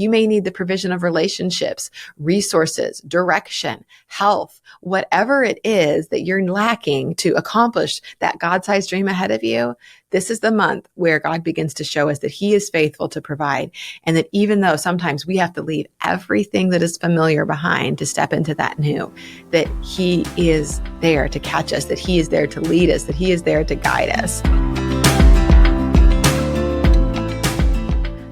You may need the provision of relationships, resources, direction, health, whatever it is that you're lacking to accomplish that God-sized dream ahead of you. This is the month where God begins to show us that he is faithful to provide, and that even though sometimes we have to leave everything that is familiar behind to step into that new, that he is there to catch us, that he is there to lead us, that he is there to guide us.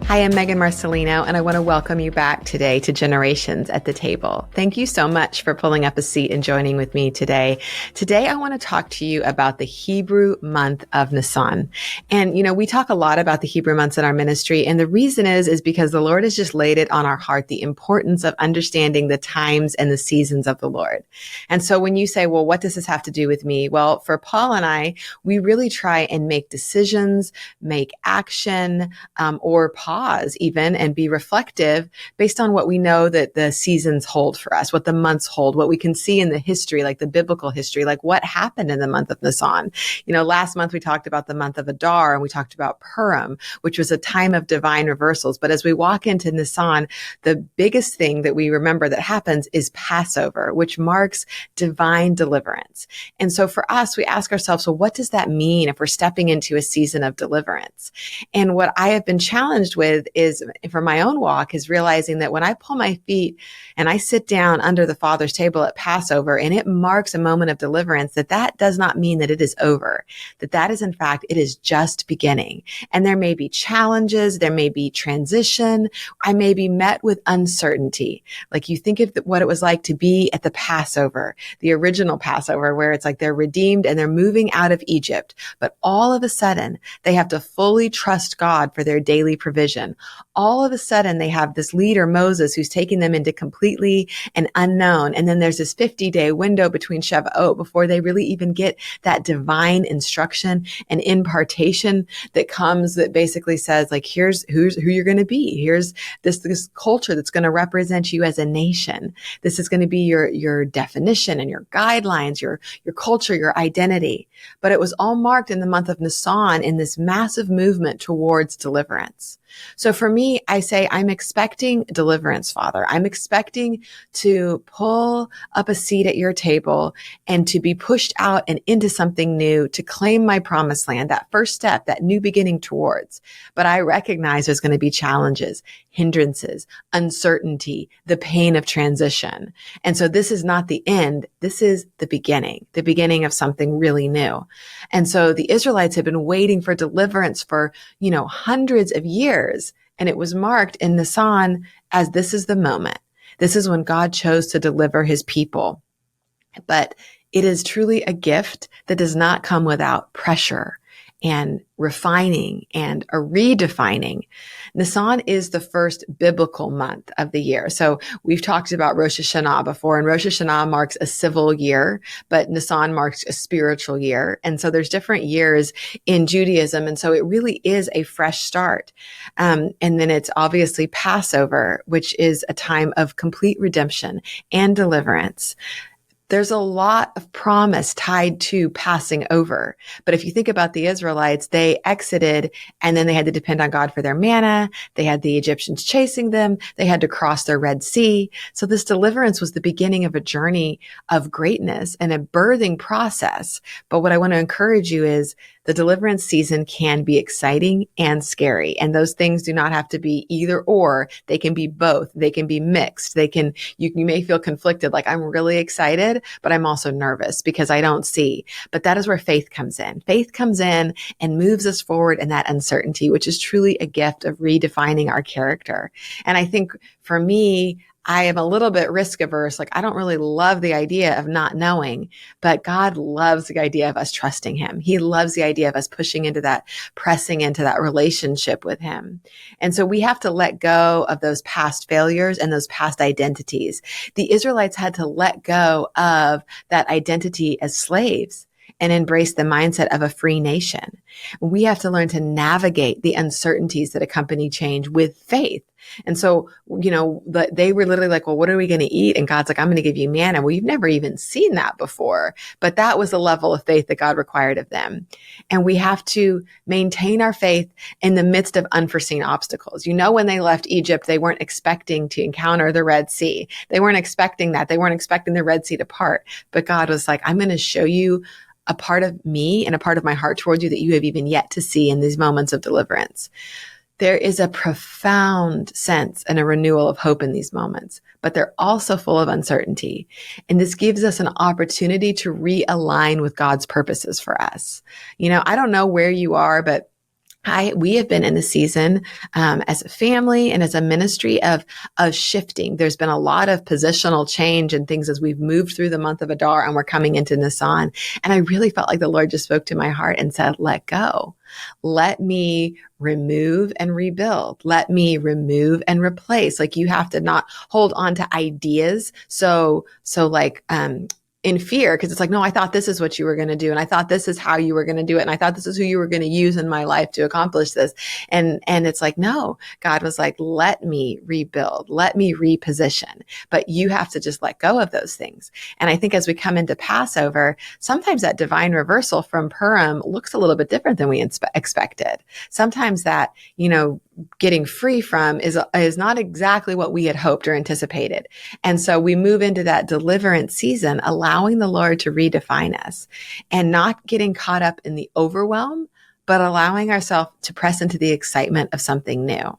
Hi, I'm Megann Marcellino, and I want to welcome you back today to Generations at the Table. Thank you so much for pulling up a seat and joining with me today. Today, I want to talk to you about the Hebrew month of Nisan. And, we talk a lot about the Hebrew months in our ministry, and the reason is because the Lord has just laid it on our heart, the importance of understanding the times and the seasons of the Lord. And so when you say, well, what does this have to do with me? Well, for Paul and I, we really try and make decisions, make action, or pause even and be reflective based on what we know that the seasons hold for us, what the months hold, what we can see in the history, like the biblical history, like what happened in the month of Nisan. Last month we talked about the month of Adar and we talked about Purim, which was a time of divine reversals. But as we walk into Nisan, the biggest thing that we remember that happens is Passover, which marks divine deliverance. And so for us, we ask ourselves, well, what does that mean if we're stepping into a season of deliverance? And what I have been challenged with is, for my own walk, is realizing that when I pull my feet and I sit down under the Father's table at Passover and it marks a moment of deliverance, that does not mean that it is over, that is in fact, it is just beginning. And there may be challenges, there may be transition, I may be met with uncertainty. Like you think of what it was like to be at the Passover, the original Passover, where it's like they're redeemed and they're moving out of Egypt, but all of a sudden they have to fully trust God for their daily provision. All of a sudden, they have this leader, Moses, who's taking them into completely an unknown. And then there's this 50-day window between Shavuot before they really even get that divine instruction and impartation that comes, that basically says, like, here's who you're going to be. Here's this culture that's going to represent you as a nation. This is going to be your definition and your guidelines, your culture, your identity. But it was all marked in the month of Nisan in this massive movement towards deliverance. So for me, I say, I'm expecting deliverance, Father. I'm expecting to pull up a seat at your table and to be pushed out and into something new, to claim my promised land, that first step, that new beginning towards. But I recognize there's going to be challenges, hindrances, uncertainty, the pain of transition. And so this is not the end. This is the beginning of something really new. And so the Israelites have been waiting for deliverance for, hundreds of years. And it was marked in Nisan as this is the moment. This is when God chose to deliver his people. But it is truly a gift that does not come without pressure and refining and a redefining. Nisan is the first biblical month of the year. So we've talked about Rosh Hashanah before, and Rosh Hashanah marks a civil year, but Nisan marks a spiritual year. And so there's different years in Judaism. And so it really is a fresh start. And then it's obviously Passover, which is a time of complete redemption and deliverance. There's a lot of promise tied to passing over. But if you think about the Israelites, they exited and then they had to depend on God for their manna. They had the Egyptians chasing them. They had to cross the Red Sea. So this deliverance was the beginning of a journey of greatness and a birthing process. But what I want to encourage you is the deliverance season can be exciting and scary. And those things do not have to be either or. They can be both. They can be mixed. You may feel conflicted, like I'm really excited, but I'm also nervous because I don't see. But that is where faith comes in. Faith comes in and moves us forward in that uncertainty, which is truly a gift of redefining our character. And I think for me, I am a little bit risk averse. Like I don't really love the idea of not knowing, but God loves the idea of us trusting him. He loves the idea of us pushing into that, pressing into that relationship with him. And so we have to let go of those past failures and those past identities. The Israelites had to let go of that identity as slaves. and embrace the mindset of a free nation. We have to learn to navigate the uncertainties that accompany change with faith. And so, they were literally like, well, what are we going to eat? And God's like, I'm going to give you manna. Well, you've never even seen that before, but that was the level of faith that God required of them. And we have to maintain our faith in the midst of unforeseen obstacles. When they left Egypt, they weren't expecting to encounter the Red Sea. They weren't expecting that. They weren't expecting the Red Sea to part. But God was like, I'm going to show you a part of me and a part of my heart towards you that you have even yet to see in these moments of deliverance. There is a profound sense and a renewal of hope in these moments, but they're also full of uncertainty. And this gives us an opportunity to realign with God's purposes for us. I don't know where you are, but we have been in a season as a family and as a ministry of shifting. There's been a lot of positional change and things as we've moved through the month of Adar and we're coming into Nisan. And I really felt like the Lord just spoke to my heart and said, let go. Let me remove and rebuild. Let me remove and replace. Like you have to not hold on to ideas. In fear, because it's like, no, I thought this is what you were going to do. And I thought this is how you were going to do it. And I thought this is who you were going to use in my life to accomplish this. And it's like, no, God was like, let me rebuild, let me reposition, but you have to just let go of those things. And I think as we come into Passover, sometimes that divine reversal from Purim looks a little bit different than we expected. Sometimes that, getting free from is not exactly what we had hoped or anticipated. And so we move into that deliverance season, allowing the Lord to redefine us and not getting caught up in the overwhelm, but allowing ourselves to press into the excitement of something new.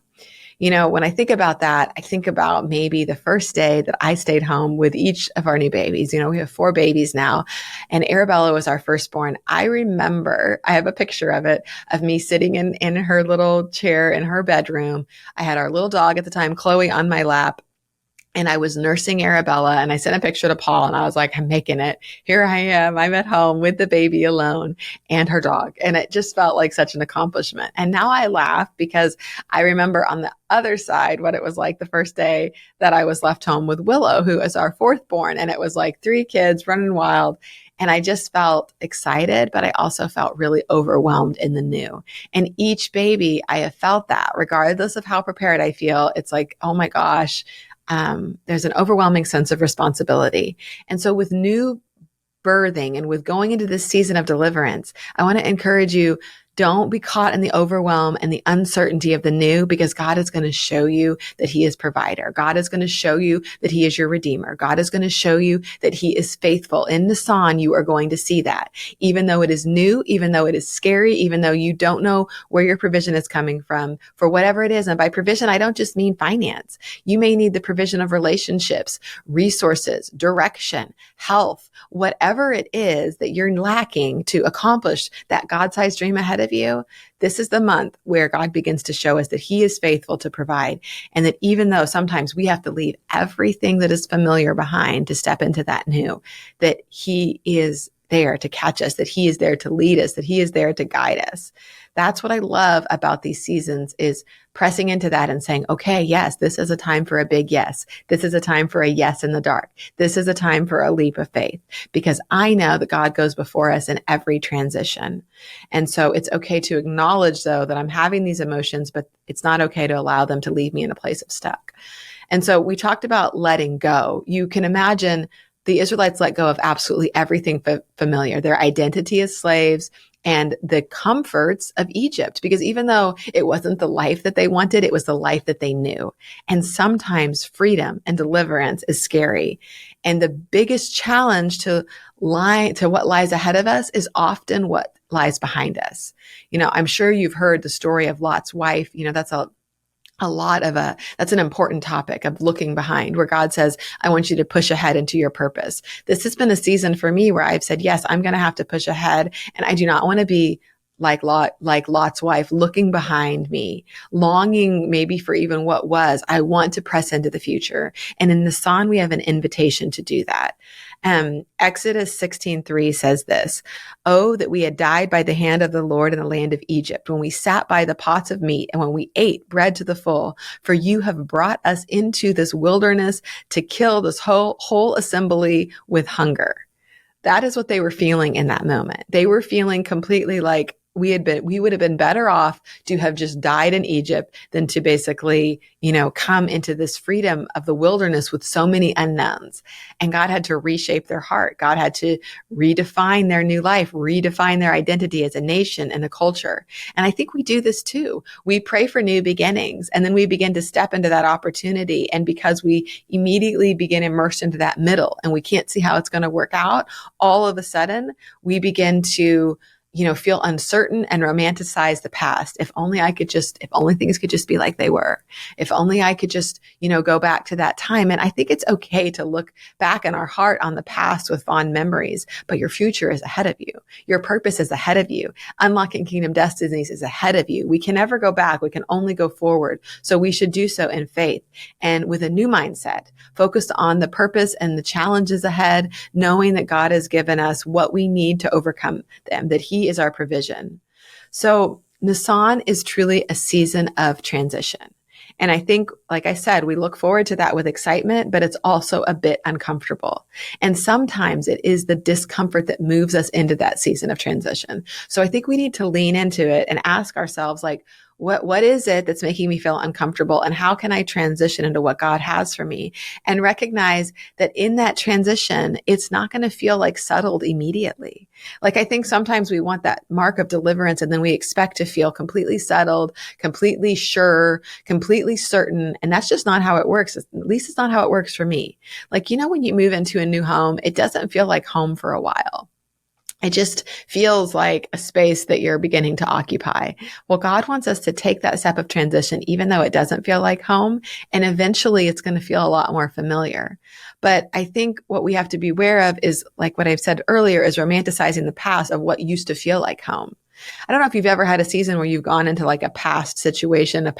When I think about that, I think about maybe the first day that I stayed home with each of our new babies. We have 4 babies now, and Arabella was our firstborn. I remember, I have a picture of it, of me sitting in her little chair in her bedroom. I had our little dog at the time, Chloe, on my lap. And I was nursing Arabella, and I sent a picture to Paul, and I was like, I'm making it. Here I am. I'm at home with the baby alone and her dog. And it just felt like such an accomplishment. And now I laugh because I remember on the other side what it was like the first day that I was left home with Willow, who is our 4th born. And it was like 3 kids running wild. And I just felt excited, but I also felt really overwhelmed in the new. And each baby, I have felt that regardless of how prepared I feel. It's like, oh my gosh, there's an overwhelming sense of responsibility. And so with new birthing and with going into this season of deliverance, I want to encourage you, don't be caught in the overwhelm and the uncertainty of the new, because God is going to show you that He is provider. God is going to show you that He is your redeemer. God is going to show you that He is faithful. In Nisan, you are going to see that. Even though it is new, even though it is scary, even though you don't know where your provision is coming from, for whatever it is. And by provision, I don't just mean finance. You may need the provision of relationships, resources, direction, health, whatever it is that you're lacking to accomplish that God-sized dream ahead of you. This is the month where God begins to show us that He is faithful to provide, and that even though sometimes we have to leave everything that is familiar behind to step into that new, that He is there to catch us, that He is there to lead us, that He is there to guide us. That's what I love about these seasons, is pressing into that and saying, okay, yes, this is a time for a big yes. This is a time for a yes in the dark. This is a time for a leap of faith, because I know that God goes before us in every transition. And so it's okay to acknowledge, though, that I'm having these emotions, but it's not okay to allow them to leave me in a place of stuck. And so we talked about letting go. You can imagine the Israelites let go of absolutely everything familiar, their identity as slaves and the comforts of Egypt, because even though it wasn't the life that they wanted, it was the life that they knew. And sometimes freedom and deliverance is scary. And the biggest challenge to what lies ahead of us is often what lies behind us. I'm sure you've heard the story of Lot's wife. That's that's an important topic of looking behind, where God says, I want you to push ahead into your purpose. This has been a season for me where I've said, yes, I'm going to have to push ahead. And I do not want to be like Lot's wife, looking behind me, longing maybe for even what was. I want to press into the future. And in the Nisan, we have an invitation to do that. Exodus 16:3 says this, "Oh, that we had died by the hand of the Lord in the land of Egypt, when we sat by the pots of meat and when we ate bread to the full, for you have brought us into this wilderness to kill this whole assembly with hunger." That is what they were feeling in that moment. They were feeling completely like we would have been better off to have just died in Egypt than to basically, come into this freedom of the wilderness with so many unknowns. And God had to reshape their heart. God had to redefine their new life, redefine their identity as a nation and a culture. And I think we do this too. We pray for new beginnings, and then we begin to step into that opportunity. And because we immediately begin immersed into that middle and we can't see how it's going to work out, all of a sudden we begin to feel uncertain and romanticize the past. If only things could just be like they were. If only I could just, go back to that time. And I think it's okay to look back in our heart on the past with fond memories, but your future is ahead of you. Your purpose is ahead of you. Unlocking kingdom destinies is ahead of you. We can never go back. We can only go forward. So we should do so in faith and with a new mindset, focused on the purpose and the challenges ahead, knowing that God has given us what we need to overcome them, that He is our provision. So Nisan is truly a season of transition. And I think, like I said, we look forward to that with excitement, but it's also a bit uncomfortable. And sometimes it is the discomfort that moves us into that season of transition. So I think we need to lean into it and ask ourselves, like, what is it that's making me feel uncomfortable? And how can I transition into what God has for me? And recognize that in that transition, it's not going to feel like settled immediately. Like, I think sometimes we want that mark of deliverance and then we expect to feel completely settled, completely sure, completely certain. And that's just not how it works. At least it's not how it works for me. Like, when you move into a new home, it doesn't feel like home for a while. It just feels like a space that you're beginning to occupy. Well, God wants us to take that step of transition, even though it doesn't feel like home. And eventually it's going to feel a lot more familiar. But I think what we have to be aware of is, like what I've said earlier, is romanticizing the past of what used to feel like home. I don't know if you've ever had a season where you've gone into like a past situation,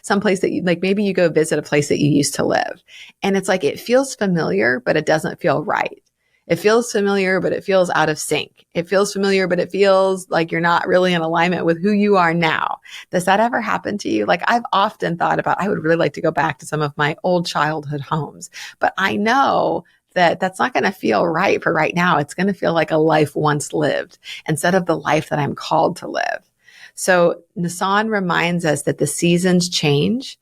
someplace that you, like maybe you go visit a place that you used to live. And it's like, it feels familiar, but it doesn't feel right. It feels familiar, but it feels out of sync. It feels familiar, but it feels like you're not really in alignment with who you are now. Does that ever happen to you? Like, I've often thought about, I would really like to go back to some of my old childhood homes, but I know that that's not going to feel right for right now. It's going to feel like a life once lived instead of the life that I'm called to live. So Nisan reminds us that the seasons change,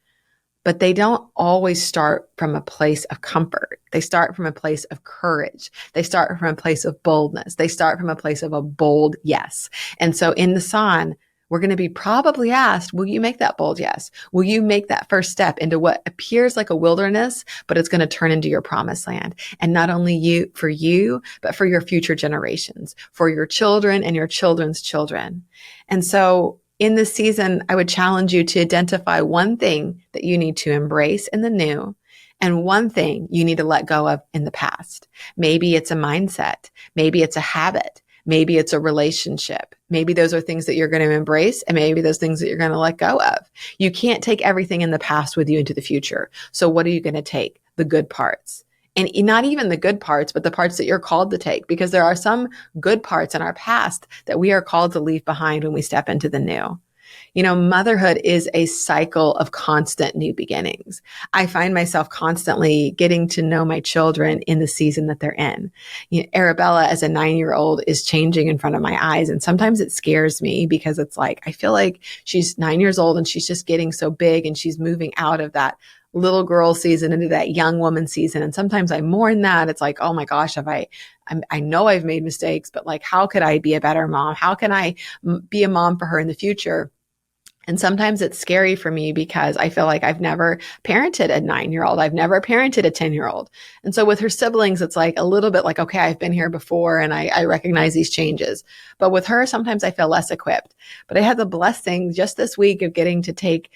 but they don't always start from a place of comfort. They start from a place of courage. They start from a place of boldness. They start from a place of a bold yes. And so in Nisan, we're going to be probably asked, will you make that bold yes? Will you make that first step into what appears like a wilderness, but it's going to turn into your promised land? And not only you, but for your future generations, for your children and your children's children. And so in this season, I would challenge you to identify one thing that you need to embrace in the new and one thing you need to let go of in the past. Maybe it's a mindset. Maybe it's a habit. Maybe it's a relationship. Maybe those are things that you're going to embrace, and maybe those things that you're going to let go of. You can't take everything in the past with you into the future. So what are you going to take? The good parts. And not even the good parts, but the parts that you're called to take, because there are some good parts in our past that we are called to leave behind when we step into the new. Motherhood is a cycle of constant new beginnings. I find myself constantly getting to know my children in the season that they're in. Arabella, as a 9-year-old, is changing in front of my eyes. And sometimes it scares me because it's like, I feel like she's 9 years old and she's just getting so big and she's moving out of that little girl season into that young woman season. And sometimes I mourn that. It's like, oh my gosh, I know I've made mistakes, but like, how could I be a better mom? How can I be a mom for her in the future? And sometimes it's scary for me because I feel like I've never parented a 9-year-old. I've never parented a 10-year-old. And so with her siblings, it's like a little bit like, okay, I've been here before and I recognize these changes. But with her, sometimes I feel less equipped. But I had the blessing just this week of getting to take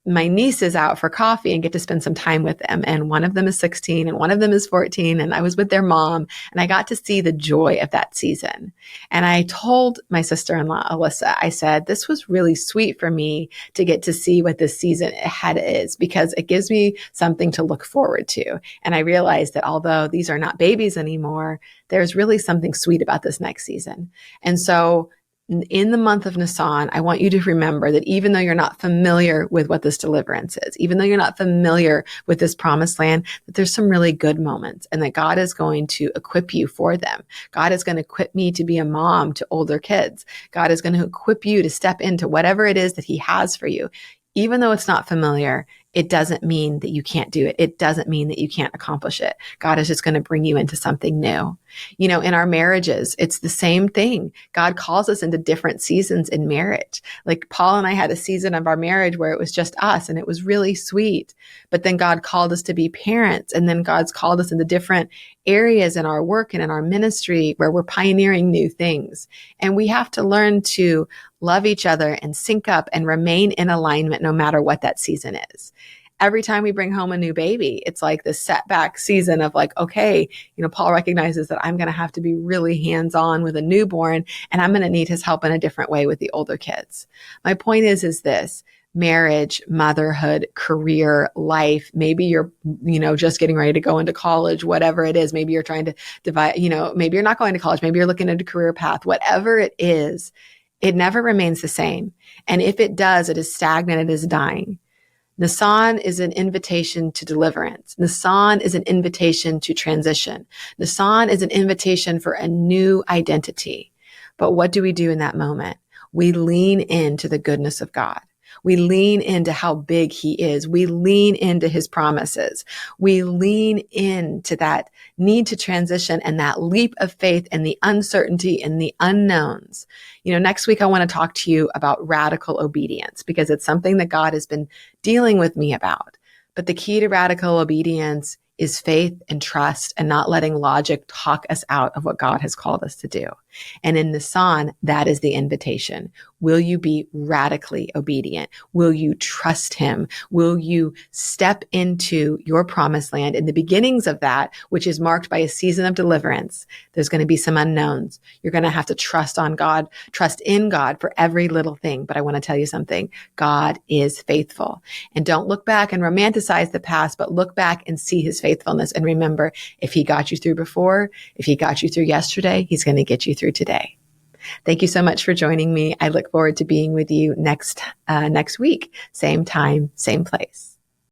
my nieces out for coffee and get to spend some time with them. And one of them is 16 and one of them is 14. And I was with their mom and I got to see the joy of that season. And I told my sister-in-law, Alyssa, I said, this was really sweet for me to get to see what this season ahead is, because it gives me something to look forward to. And I realized that although these are not babies anymore, there's really something sweet about this next season. And so in the month of Nisan, I want you to remember that even though you're not familiar with what this deliverance is, even though you're not familiar with this promised land, that there's some really good moments and that God is going to equip you for them. God is going to equip me to be a mom to older kids. God is going to equip you to step into whatever it is that he has for you. Even though it's not familiar, it doesn't mean that you can't do it. It doesn't mean that you can't accomplish it. God is just going to bring you into something new. You know, in our marriages, it's the same thing. God calls us into different seasons in marriage. Like Paul and I had a season of our marriage where it was just us and it was really sweet. But then God called us to be parents. And then God's called us into different areas in our work and in our ministry where we're pioneering new things. And we have to learn to love each other and sync up and remain in alignment no matter what that season is. Every time we bring home a new baby, it's like this setback season of like, okay, you know, Paul recognizes that I'm going to have to be really hands-on with a newborn and I'm going to need his help in a different way with the older kids. My point is this: marriage, motherhood, career, life. Maybe you're, you know, just getting ready to go into college, whatever it is. Maybe you're trying to divide, you know, maybe you're not going to college. Maybe you're looking at a career path, whatever it is, it never remains the same. And if it does, it is stagnant, it is dying. Nisan is an invitation to deliverance. Nisan is an invitation to transition. Nisan is an invitation for a new identity. But what do we do in that moment? We lean into the goodness of God. We lean into how big he is. We lean into his promises. We lean into that need to transition and that leap of faith and the uncertainty and the unknowns. You know, next week I want to talk to you about radical obedience because it's something that God has been dealing with me about. But the key to radical obedience is faith and trust and not letting logic talk us out of what God has called us to do. And in Nisan, that is the invitation. Will you be radically obedient? Will you trust him? Will you step into your promised land in the beginnings of that, which is marked by a season of deliverance? There's going to be some unknowns. You're going to have to trust on God, trust in God for every little thing. But I want to tell you something. God is faithful. And don't look back and romanticize the past, but look back and see his faithfulness. And remember, if he got you through before, if he got you through yesterday, he's going to get you through today. Thank you so much for joining me. I look forward to being with you next week. Same time, same place.